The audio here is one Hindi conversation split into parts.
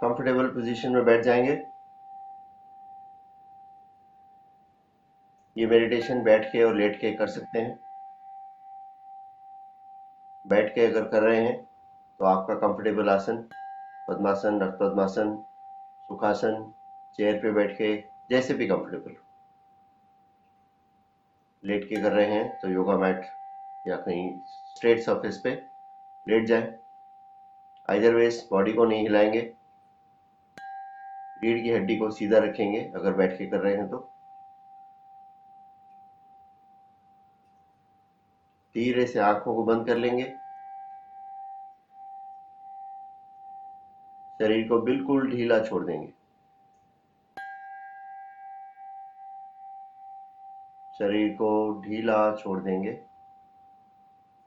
कंफर्टेबल पोजीशन में बैठ जाएंगे। ये मेडिटेशन बैठ के और लेट के कर सकते हैं। बैठ के अगर कर रहे हैं तो आपका कंफर्टेबल आसन, पद्मासन, अर्ध पद्मासन, सुखासन, चेयर पे बैठ के, जैसे भी कंफर्टेबल। लेट के कर रहे हैं तो योगा मैट या कहीं स्ट्रेट सरफेस पे लेट जाएं। आइदर वेज बॉडी को नहीं हिलाएंगे, रीढ़ की हड्डी को सीधा रखेंगे अगर बैठ के कर रहे हैं तो। धीरे से आंखों को बंद कर लेंगे। शरीर को बिल्कुल ढीला छोड़ देंगे। शरीर को ढीला छोड़ देंगे।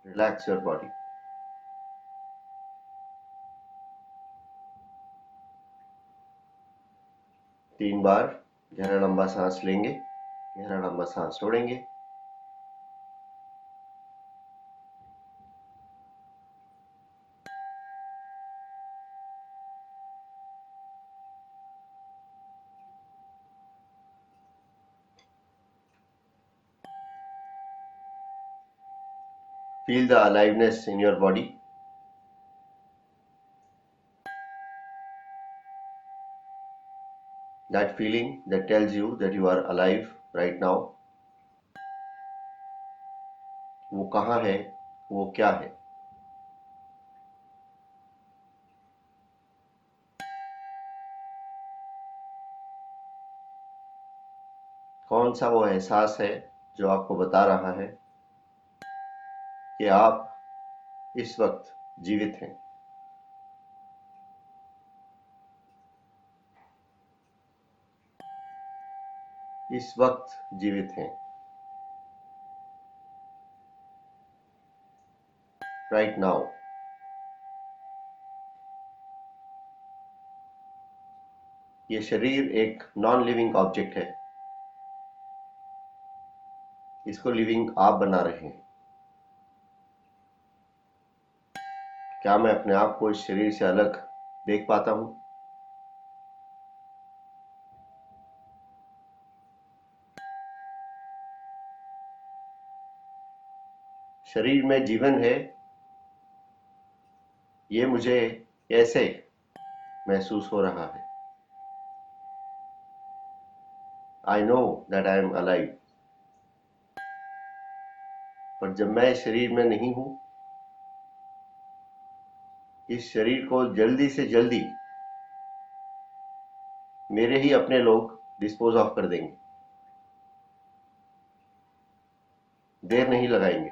Relax your body. 3 बार गहरा लंबा सांस लेंगे, गहरा लंबा सांस छोड़ेंगे। Feel the aliveness in your body. That feeling that tells you that you are alive right now. वो कहाँ है, वो क्या है? कौन सा वो एहसास है जो आपको बता रहा है कि आप इस वक्त जीवित हैं? इस वक्त जीवित हैं। Right now. ये शरीर एक नॉन लिविंग ऑब्जेक्ट है। इसको लिविंग आप बना रहे हैं। क्या मैं अपने आप को इस शरीर से अलग देख पाता हूं? शरीर में जीवन है, ये मुझे कैसे महसूस हो रहा है? I know that I am alive. पर जब मैं इस शरीर में नहीं हूं, इस शरीर को जल्दी से जल्दी मेरे ही अपने लोग डिस्पोज ऑफ कर देंगे। देर नहीं लगाएंगे।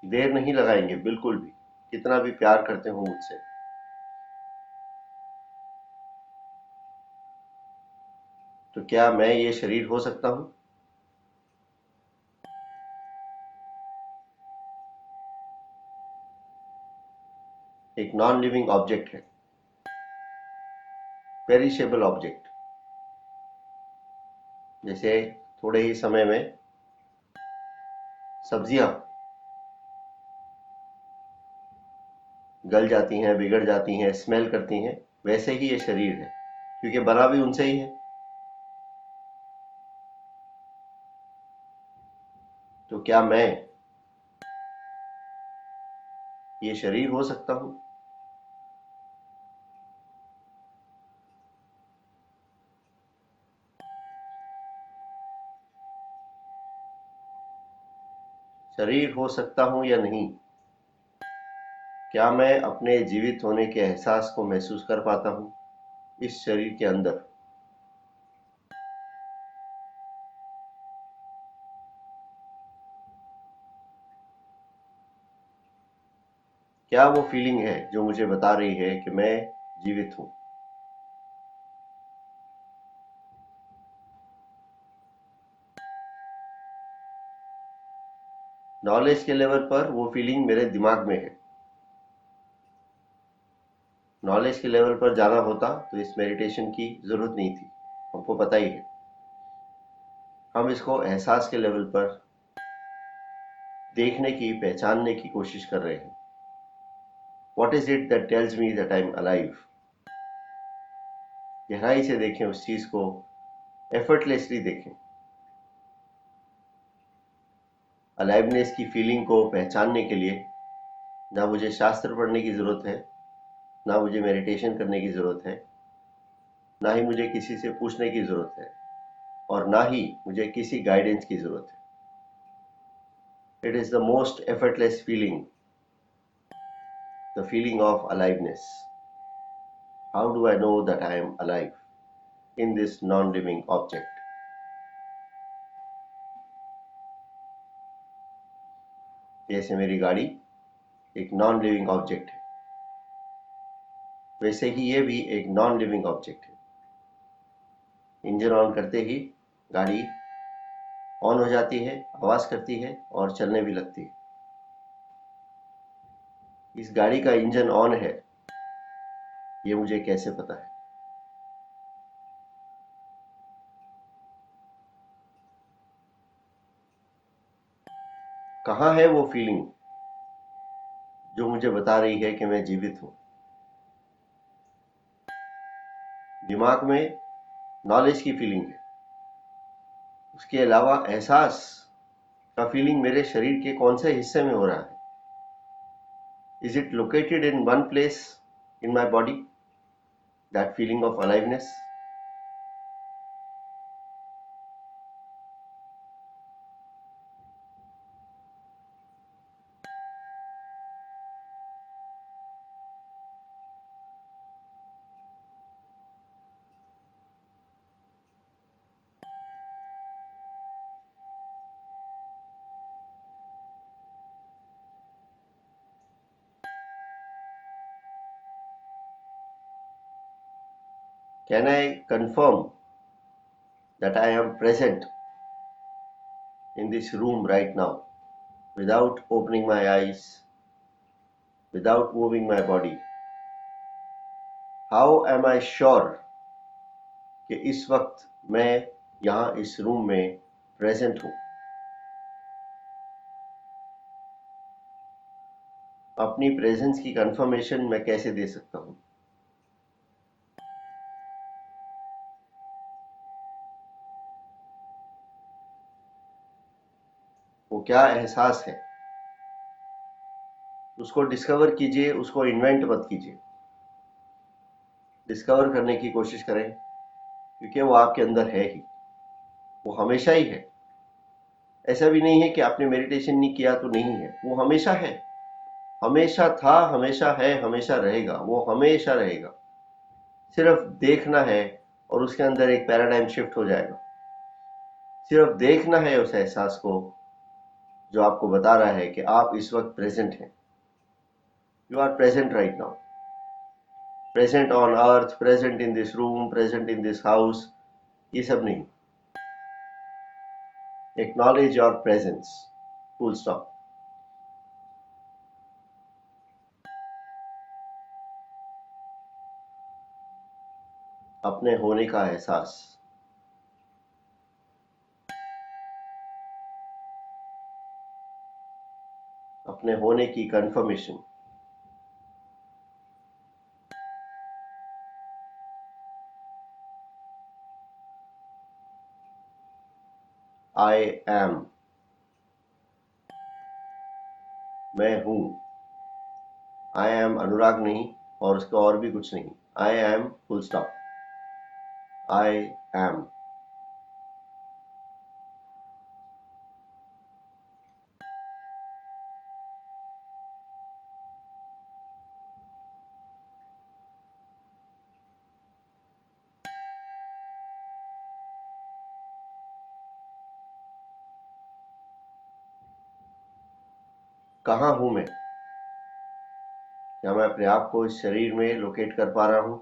देर नहीं लगाएंगे बिल्कुल भी, कितना भी प्यार करते हो मुझसे। तो क्या मैं ये शरीर हो सकता हूं? एक नॉन लिविंग ऑब्जेक्ट है, पेरिशेबल ऑब्जेक्ट। जैसे थोड़े ही समय में सब्जियां गल जाती हैं, बिगड़ जाती हैं, स्मेल करती हैं, वैसे ही ये शरीर है, क्योंकि बना भी उनसे ही है। तो क्या मैं ये शरीर हो सकता हूं? शरीर हो सकता हूं या नहीं? क्या मैं अपने जीवित होने के एहसास को महसूस कर पाता हूं इस शरीर के अंदर? क्या वो फीलिंग है जो मुझे बता रही है कि मैं जीवित हूं? नॉलेज के लेवल पर वो फीलिंग मेरे दिमाग में है। नॉलेज के लेवल पर जाना होता तो इस मेडिटेशन की जरूरत नहीं थी, हमको पता ही है। हम इसको एहसास के लेवल पर देखने की, पहचानने की कोशिश कर रहे हैं। What is it that tells me that I'm alive? गहराई से देखें उस चीज को, एफर्टलेसली देखें। अलाइवनेस की फीलिंग को पहचानने के लिए ना मुझे शास्त्र पढ़ने की जरूरत है, ना मुझे मेडिटेशन करने की जरूरत है, ना ही मुझे किसी से पूछने की जरूरत है, और ना ही मुझे किसी गाइडेंस की जरूरत है। It is the most effortless feeling, the feeling of aliveness. How do I know that I am alive in this non-living object? जैसे मेरी गाड़ी एक नॉन लिविंग ऑब्जेक्ट है, वैसे ही ये भी एक नॉन लिविंग ऑब्जेक्ट है। इंजन ऑन करते ही गाड़ी ऑन हो जाती है, आवाज करती है और चलने भी लगती है। इस गाड़ी का इंजन ऑन है, ये मुझे कैसे पता है? कहाँ है वो फीलिंग जो मुझे बता रही है कि मैं जीवित हूं? दिमाग में नॉलेज की फीलिंग है, उसके अलावा एहसास का फीलिंग मेरे शरीर के कौन से हिस्से में हो रहा है? Is it located in one place in my body? That feeling of aliveness? Can I confirm that I am present in this room right now without opening my eyes, without moving my body? How am I sure कि इस वक्त मैं यहाँ इस रूम में प्रेजेंट हूँ? अपनी प्रेजेंस की कंफर्मेशन मैं कैसे दे सकता हूँ? वो क्या एहसास है, उसको डिस्कवर कीजिए, उसको इन्वेंट मत कीजिए। डिस्कवर करने की कोशिश करें, क्योंकि वो आपके अंदर है ही, वो हमेशा ही है। ऐसा भी नहीं है कि आपने मेडिटेशन नहीं किया तो नहीं है, वो हमेशा है, हमेशा था, हमेशा है, हमेशा रहेगा, वो हमेशा रहेगा। सिर्फ देखना है और उसके अंदर एक पैराडाइम शिफ्ट हो जाएगा। सिर्फ देखना है उस एहसास को जो आपको बता रहा है कि आप इस वक्त प्रेजेंट हैं। You are present right now, present on earth, present in this room, present in this house, ये सब नहीं। Acknowledge your presence, full stop. अपने होने का एहसास, अपने होने की कंफर्मेशन। आई एम, मैं हूं। आई एम अनुराग नहीं और उसका और भी कुछ नहीं। I am, full stop. I am. कहाँ हूं मैं? क्या मैं अपने आप को इस शरीर में लोकेट कर पा रहा हूं?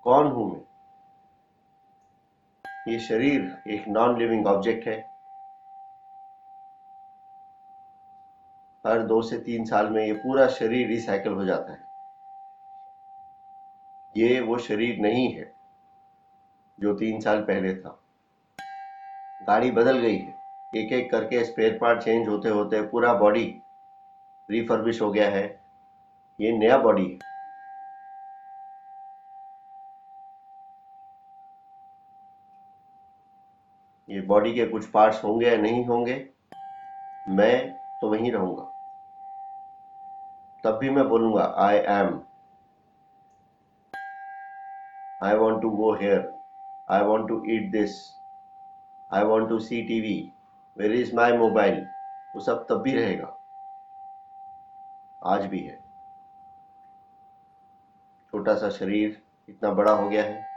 कौन हूं मैं? ये शरीर एक नॉन लिविंग ऑब्जेक्ट है। हर 2 से 3 साल में ये पूरा शरीर रिसाइकल हो जाता है। ये वो शरीर नहीं है जो 3 साल पहले था। गाड़ी बदल गई है, एक एक करके स्पेयर पार्ट चेंज होते होते पूरा बॉडी रिफर्बिश हो गया है। ये नया बॉडी है। ये बॉडी के कुछ पार्ट्स होंगे या नहीं होंगे, मैं तो वहीं रहूंगा। तब भी मैं बोलूंगा I am, I want to go here, I want to eat this, I want to see TV, where is my mobile. वो सब तब भी रहेगा, आज भी है। छोटा सा शरीर इतना बड़ा हो गया है।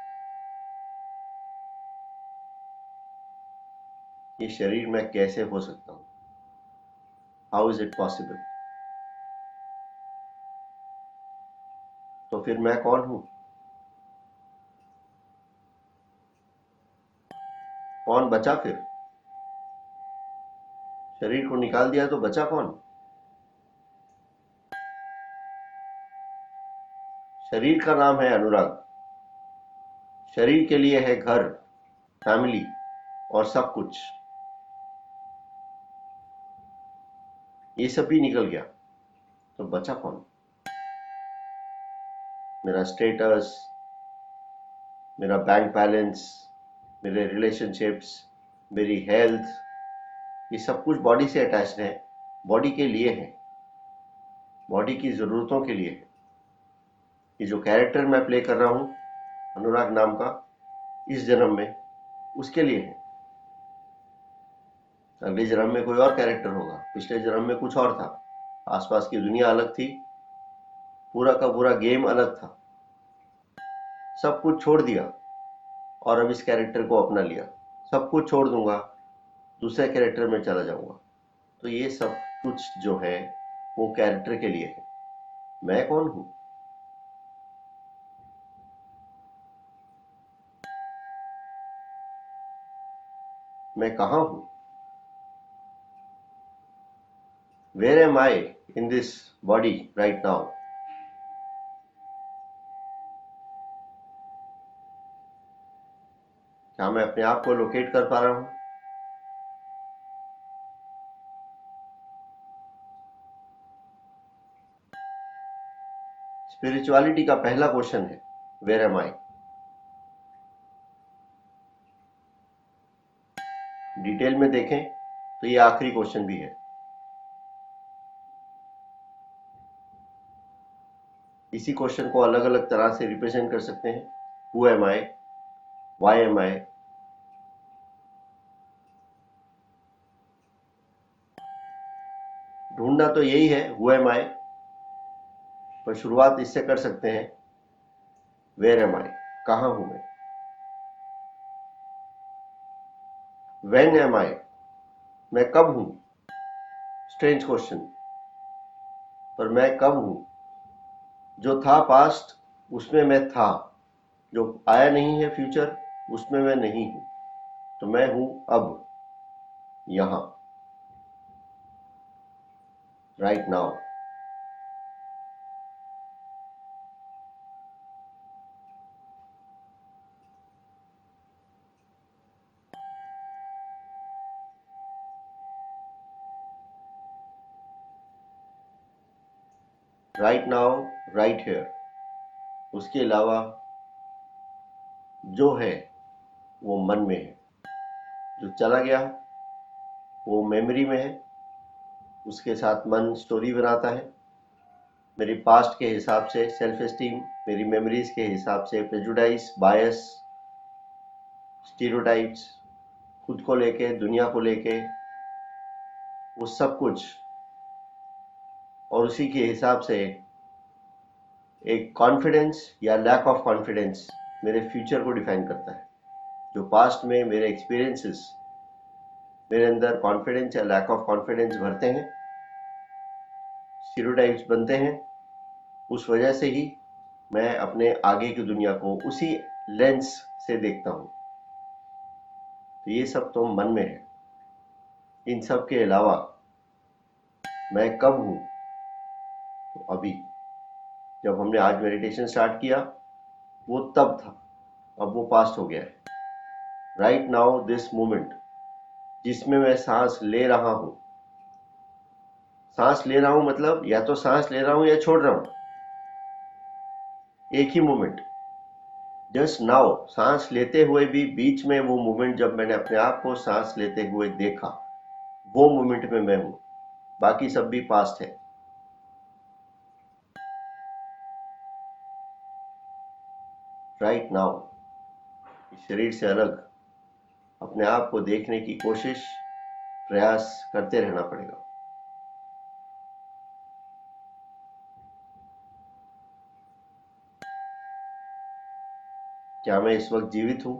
ये शरीर मैं कैसे हो सकता हूं? How is it possible? तो फिर मैं कौन हूं? कौन बचा फिर? शरीर को निकाल दिया तो बचा कौन? शरीर का नाम है अनुराग। शरीर के लिए है घर, फैमिली और सब कुछ। ये सब भी निकल गया तो बचा कौन? मेरा स्टेटस, मेरा बैंक बैलेंस, मेरे रिलेशनशिप्स, मेरी हेल्थ, ये सब कुछ बॉडी से अटैच्ड है, बॉडी के लिए है, बॉडी की ज़रूरतों के लिए है। ये जो कैरेक्टर मैं प्ले कर रहा हूँ अनुराग नाम का इस जन्म में, उसके लिए है। अगले जन्म में कोई और कैरेक्टर होगा, पिछले जन्म में कुछ और था, आसपास की दुनिया अलग थी, पूरा का पूरा गेम अलग था। सब कुछ छोड़ दिया और अब इस कैरेक्टर को अपना लिया। सब कुछ छोड़ दूंगा, दूसरे कैरेक्टर में चला जाऊंगा। तो ये सब कुछ जो है वो कैरेक्टर के लिए है। मैं कौन हूं? मैं कहाँ हूं? Where am I in this body right now? क्या मैं अपने आप को लोकेट कर पा रहा हूं? स्पिरिचुअलिटी का पहला क्वेश्चन है वेयर एम आई। डिटेल में देखें तो ये आखिरी क्वेश्चन भी है। इसी क्वेश्चन को अलग अलग तरह से रिप्रेजेंट कर सकते हैं। Who am I, why am I. ढूंढना तो यही है हु एम आई, पर शुरुआत इससे कर सकते हैं वेयर एम आई, कहाँ हूं मैं। व्हेन एम आई, मैं कब हूं। स्ट्रेंज क्वेश्चन, पर मैं कब हूं? जो था पास्ट उसमें मैं था, जो आया नहीं है फ्यूचर उसमें मैं नहीं हूं। तो मैं हूं अब, यहां, right now. Right now, right here. उसके अलावा जो है वो मन में है, जो चला गया वो मेमोरी में है। उसके साथ मन स्टोरी बनाता है, मेरी पास्ट के हिसाब से सेल्फ एस्टीम, मेरी मेमोरीज के हिसाब से प्रेजुडाइज, बायस, स्टीरियोटाइप्स, खुद को लेके, दुनिया को लेके, वो सब कुछ। और उसी के हिसाब से एक कॉन्फिडेंस या लैक ऑफ कॉन्फिडेंस मेरे फ्यूचर को डिफाइन करता है। जो पास्ट में मेरे एक्सपीरियंसेस मेरे अंदर कॉन्फिडेंस या लैक ऑफ कॉन्फिडेंस भरते हैं, स्टीरियोटाइप्स बनते हैं, उस वजह से ही मैं अपने आगे की दुनिया को उसी लेंस से देखता हूँ। तो ये सब तो मन में है। इन सब के अलावा मैं कब हूँ? तो अभी। जब हमने आज मेडिटेशन स्टार्ट किया वो तब था, अब वो पास्ट हो गया है। राइट नाउ दिस मोमेंट, जिसमें मैं सांस ले रहा हूं। सांस ले रहा हूं मतलब या तो सांस ले रहा हूं या छोड़ रहा हूं, एक ही मोमेंट। जस्ट नाउ, सांस लेते हुए भी बीच में वो मोमेंट जब मैंने अपने आप को सांस लेते हुए देखा, वो मोमेंट में मैं हूं। बाकी सब भी पास्ट है। राइट नाउ शरीर से अलग अपने आप को देखने की कोशिश, प्रयास करते रहना पड़ेगा। क्या मैं इस वक्त जीवित हूं?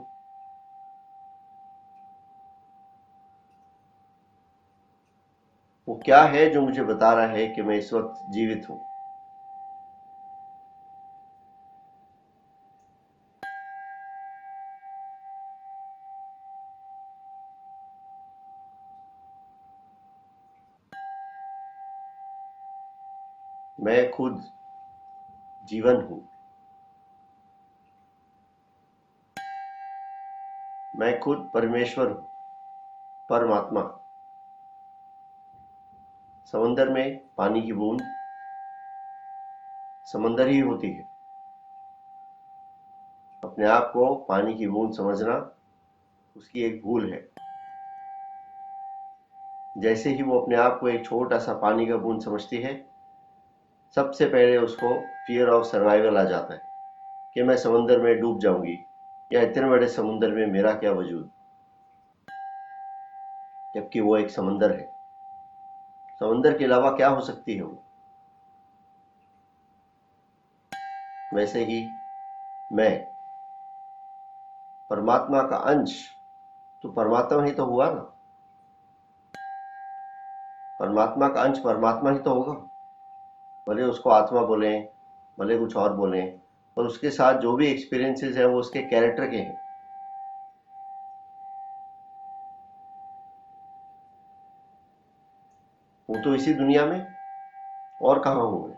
वो क्या है जो मुझे बता रहा है कि मैं इस वक्त जीवित हूं? मैं खुद जीवन हूं। मैं खुद परमेश्वर हूं, परमात्मा। समंदर में पानी की बूंद समंदर ही होती है। अपने आप को पानी की बूंद समझना उसकी एक भूल है। जैसे ही वो अपने आप को एक छोटा सा पानी का बूंद समझती है, सबसे पहले उसको फियर ऑफ सर्वाइवल आ जाता है कि मैं समंदर में डूब जाऊंगी, या इतने बड़े समुंदर में मेरा क्या वजूद। जबकि वो एक समंदर है। समंदर के अलावा क्या हो सकती है वो? वैसे ही मैं परमात्मा का अंश, तो परमात्मा ही तो हुआ ना। परमात्मा का अंश परमात्मा ही तो होगा। भले उसको आत्मा बोलें, भले कुछ और बोलें, पर उसके साथ जो भी एक्सपीरियंसेस हैं वो उसके कैरेक्टर के हैं। वो तो इसी दुनिया में, और कहाँ हूं मैं?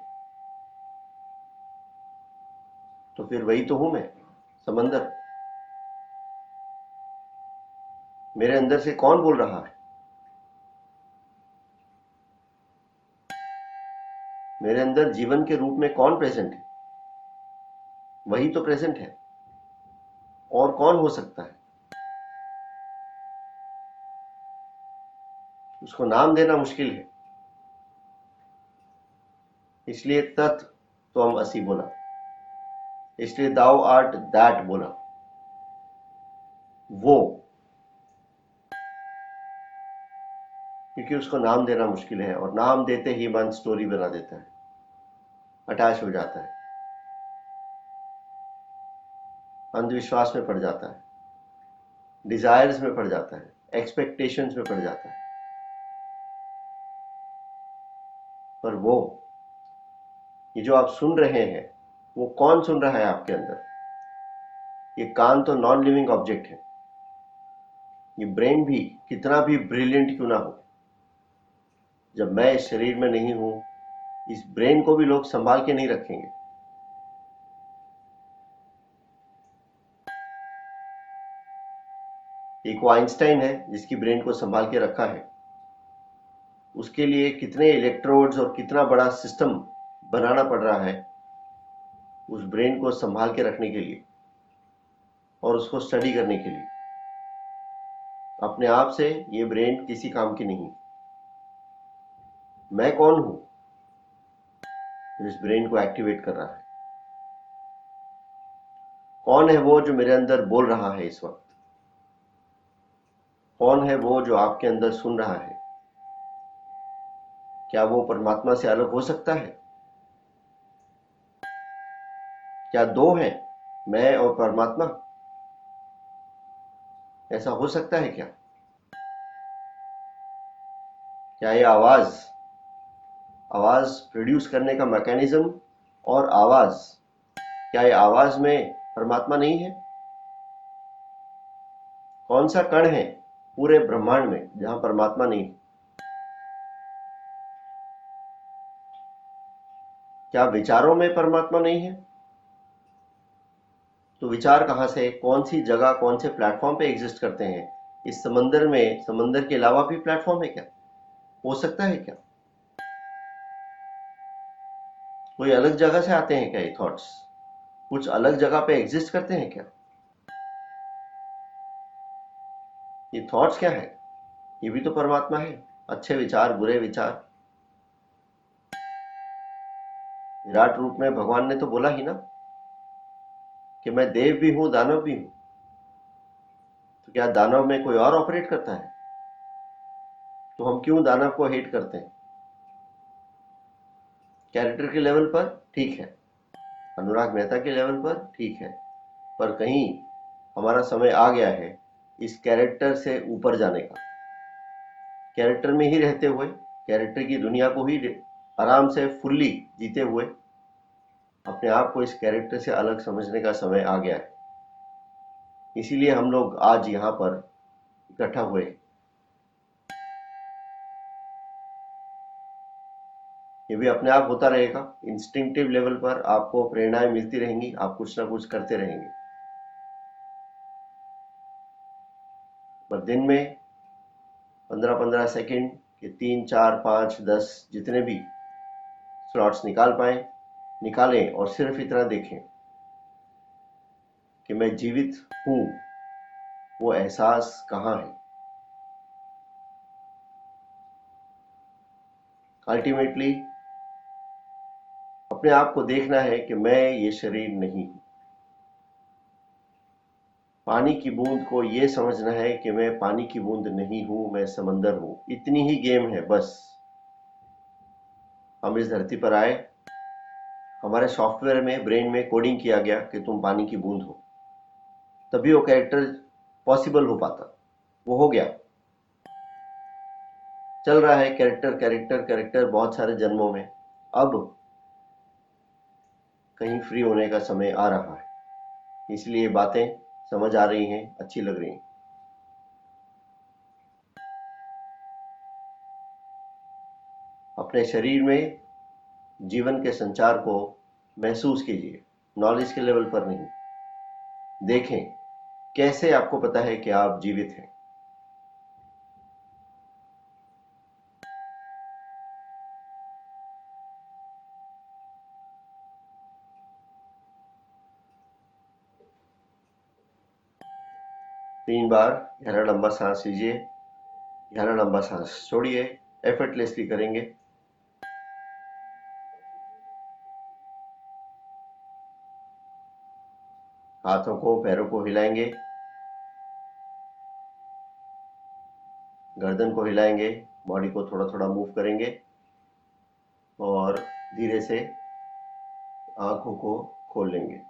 तो फिर वही तो हूं मैं, समंदर। मेरे अंदर से कौन बोल रहा है? मेरे अंदर जीवन के रूप में कौन प्रेजेंट है? वही तो प्रेजेंट है। और कौन हो सकता है? उसको नाम देना मुश्किल है। इसलिए तत् त्वम असि बोला, इसलिए दाउ आर्ट दैट बोला। वो, क्योंकि उसको नाम देना मुश्किल है, और नाम देते ही मन स्टोरी बना देता है, अटैच हो जाता है, अंधविश्वास में पड़ जाता है, डिजायर्स में पड़ जाता है, एक्सपेक्टेशंस में पड़ जाता है। पर वो, ये जो आप सुन रहे हैं, वो कौन सुन रहा है आपके अंदर? ये कान तो नॉन लिविंग ऑब्जेक्ट है। ये ब्रेन भी कितना भी ब्रिलियंट क्यों ना हो, जब मैं इस शरीर में नहीं हूं, इस ब्रेन को भी लोग संभाल के नहीं रखेंगे। एक वो आइंस्टाइन है जिसकी ब्रेन को संभाल के रखा है। उसके लिए कितने इलेक्ट्रोड्स और कितना बड़ा सिस्टम बनाना पड़ रहा है उस ब्रेन को संभाल के रखने के लिए और उसको स्टडी करने के लिए। अपने आप से ये ब्रेन किसी काम की नहीं। मैं कौन हूं जो इस ब्रेन को एक्टिवेट कर रहा है? कौन है वो जो मेरे अंदर बोल रहा है इस वक्त? कौन है वो जो आपके अंदर सुन रहा है? क्या वो परमात्मा से अलग हो सकता है? क्या दो हैं, मैं और परमात्मा? ऐसा हो सकता है क्या? क्या ये आवाज, आवाज प्रोड्यूस करने का मैकेनिज्म, और आवाज, क्या ये आवाज में परमात्मा नहीं है? कौन सा कण है पूरे ब्रह्मांड में जहां परमात्मा नहीं है? क्या विचारों में परमात्मा नहीं है? तो विचार कहाँ से, कौन सी जगह, कौन से प्लेटफॉर्म पे एग्जिस्ट करते हैं? इस समंदर में, समंदर के अलावा भी प्लेटफॉर्म है क्या? हो सकता है क्या? कोई अलग जगह से आते हैं क्या ये थॉट्स? कुछ अलग जगह पे एग्जिस्ट करते हैं क्या? ये थॉट्स क्या है? ये भी तो परमात्मा है। अच्छे विचार, बुरे विचार। विराट रूप में भगवान ने तो बोला ही ना कि मैं देव भी हूं, दानव भी हूं। तो क्या दानव में कोई और ऑपरेट करता है? तो हम क्यों दानव को हेट करते हैं? कैरेक्टर के लेवल पर ठीक है, अनुराग मेहता के लेवल पर ठीक है, पर कहीं हमारा समय आ गया है इस कैरेक्टर से ऊपर जाने का। कैरेक्टर में ही रहते हुए, कैरेक्टर की दुनिया को ही आराम से फुल्ली जीते हुए, अपने आप को इस कैरेक्टर से अलग समझने का समय आ गया है। इसीलिए हम लोग आज यहाँ पर इकट्ठा हुए। ये भी अपने आप होता रहेगा, इंस्टिंक्टिव लेवल पर आपको प्रेरणाएं मिलती रहेंगी, आप कुछ ना कुछ करते रहेंगे। पर दिन में 15-15 सेकंड के 3, 4, 5, 10 जितने भी स्लॉट्स निकाल पाए निकालें, और सिर्फ इतना देखें कि मैं जीवित हूं। वो एहसास कहाँ है? अल्टीमेटली अपने आप को देखना है कि मैं ये शरीर नहीं हूं। पानी की बूंद को ये समझना है कि मैं पानी की बूंद नहीं हूं, मैं समंदर हूं। इतनी ही गेम है बस। हम इस धरती पर आए, हमारे सॉफ्टवेयर में, ब्रेन में कोडिंग किया गया कि तुम पानी की बूंद हो, तभी वो कैरेक्टर पॉसिबल हो पाता। वो हो गया, चल रहा है कैरेक्टर कैरेक्टर कैरेक्टर बहुत सारे जन्मों में। अब कहीं फ्री होने का समय आ रहा है, इसलिए बातें समझ आ रही हैं, अच्छी लग रही हैं। अपने शरीर में जीवन के संचार को महसूस कीजिए, नॉलेज के लेवल पर नहीं। देखें कैसे आपको पता है कि आप जीवित हैं। तीन बार गहरा लंबा सांस लीजिए, गहरा लंबा सांस छोड़िए, एफर्टलेसली करेंगे। हाथों को, पैरों को हिलाएंगे, गर्दन को हिलाएंगे, बॉडी को थोड़ा थोड़ा मूव करेंगे, और धीरे से आंखों को खोल लेंगे।